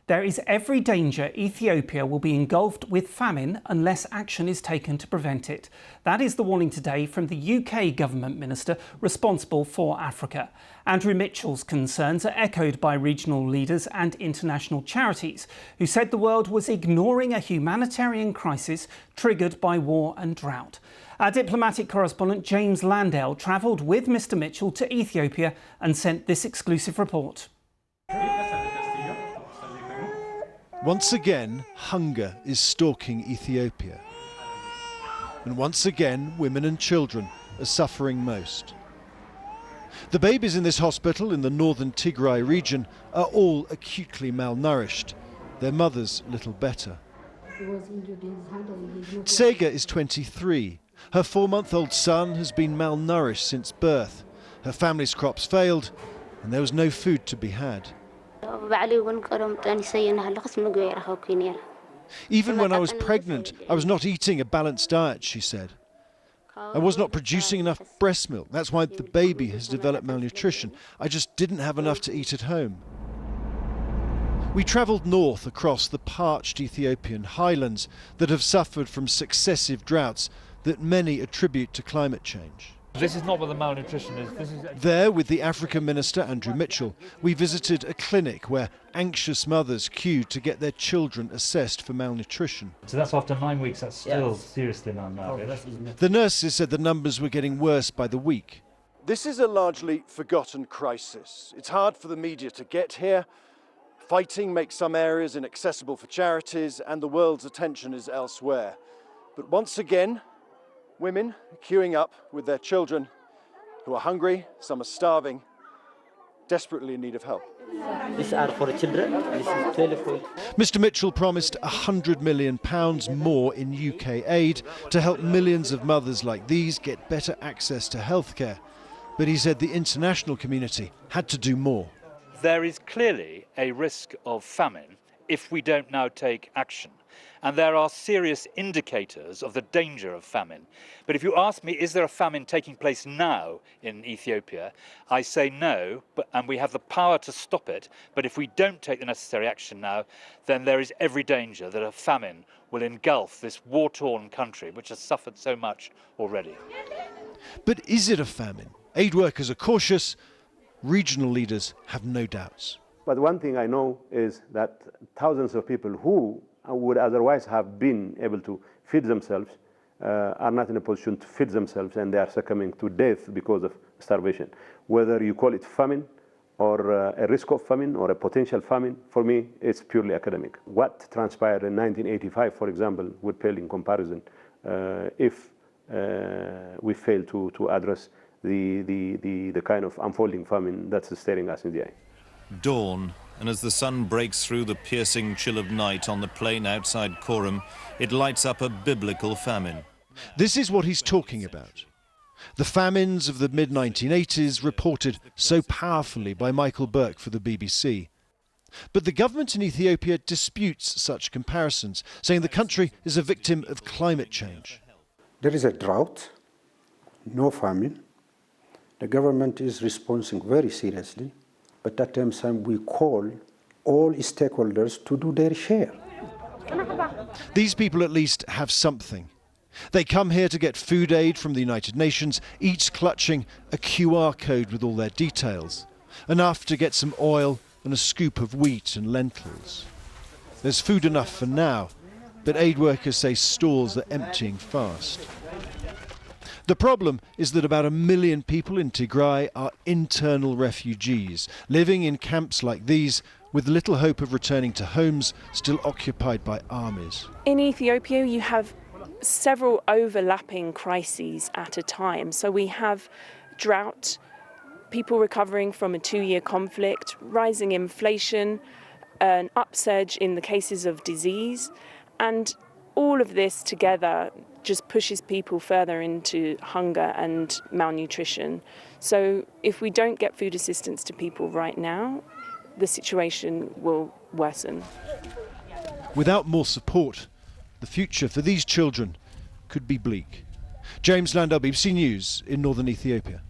There is every danger Ethiopia will be engulfed with famine unless action is taken to prevent it. That is the warning today from the UK government minister responsible for Africa. Andrew Mitchell's concerns are echoed by regional leaders and international charities, who said the world was ignoring a humanitarian crisis triggered by war and drought. Our diplomatic correspondent James Landale travelled with Mr Mitchell to Ethiopia and sent this exclusive report. Once again, hunger is stalking Ethiopia. And once again, women and children are suffering most. The babies in this hospital in the northern Tigray region are all acutely malnourished, their mothers little better. Sega is 23. Her 4-month-old son has been malnourished since birth. Her family's crops failed and there was no food to be had. Even when I was pregnant, I was not eating a balanced diet, she said. I was not producing enough breast milk. That's why the baby has developed malnutrition. I just didn't have enough to eat at home. We travelled north across the parched Ethiopian highlands that have suffered from successive droughts that many attribute to climate change. This is not what the malnutrition is. There, with the African minister, Andrew Mitchell, we visited a clinic where anxious mothers queued to get their children assessed for malnutrition. So that's after 9 weeks, that's still seriously malnourished. The nurses said the numbers were getting worse by the week. This is a largely forgotten crisis. It's hard for the media to get here. Fighting makes some areas inaccessible for charities, and the world's attention is elsewhere. But once again, women queuing up with their children who are hungry, some are starving, desperately in need of help. These are for children. This is 12 for... Mr Mitchell promised £100 million more in UK aid to help millions of mothers like these get better access to healthcare. But he said the international community had to do more. There is clearly a risk of famine if we don't now take action. And there are serious indicators of the danger of famine. But if you ask me, is there a famine taking place now in Ethiopia? I say no, and we have the power to stop it. But if we don't take the necessary action now, then there is every danger that a famine will engulf this war-torn country, which has suffered so much already. But is it a famine? Aid workers are cautious. Regional leaders have no doubts. But one thing I know is that thousands of people who would otherwise have been able to feed themselves are not in a position to feed themselves, and they are succumbing to death because of starvation. Whether you call it famine or a risk of famine or a potential famine, for me it's purely academic. What transpired in 1985, for example, would pale in comparison if we fail to address the kind of unfolding famine that's staring us in the eye. Dawn, and as the sun breaks through the piercing chill of night on the plain outside Korum, it lights up a biblical famine. This is what he's talking about. The famines of the mid-1980s reported so powerfully by Michael Burke for the BBC. But the government in Ethiopia disputes such comparisons, saying the country is a victim of climate change. There is a drought, no famine. The government is responding very seriously. But at the same time, we call all stakeholders to do their share. These people at least have something. They come here to get food aid from the United Nations, each clutching a QR code with all their details. Enough to get some oil and a scoop of wheat and lentils. There's food enough for now, but aid workers say stores are emptying fast. The problem is that about 1 million people in Tigray are internal refugees, living in camps like these with little hope of returning to homes still occupied by armies. In Ethiopia, you have several overlapping crises at a time. So we have drought, people recovering from a 2-year conflict, rising inflation, an upsurge in the cases of disease, and all of this together just pushes people further into hunger and malnutrition. So if we don't get food assistance to people right now, the situation will worsen. Without more support, the future for these children could be bleak. James Landale, BBC News in northern Ethiopia.